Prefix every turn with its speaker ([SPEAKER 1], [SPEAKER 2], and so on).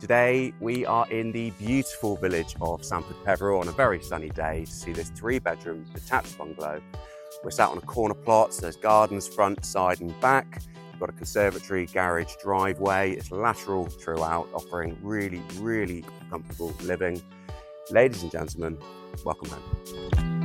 [SPEAKER 1] Today we are in the beautiful village of Sanford Peveril on a very sunny day to see this 3-bedroom detached bungalow. We're sat on a corner plot, so there's gardens front, side and back. We've got a conservatory, garage, driveway. It's lateral throughout, offering really comfortable living. Ladies and gentlemen, welcome home.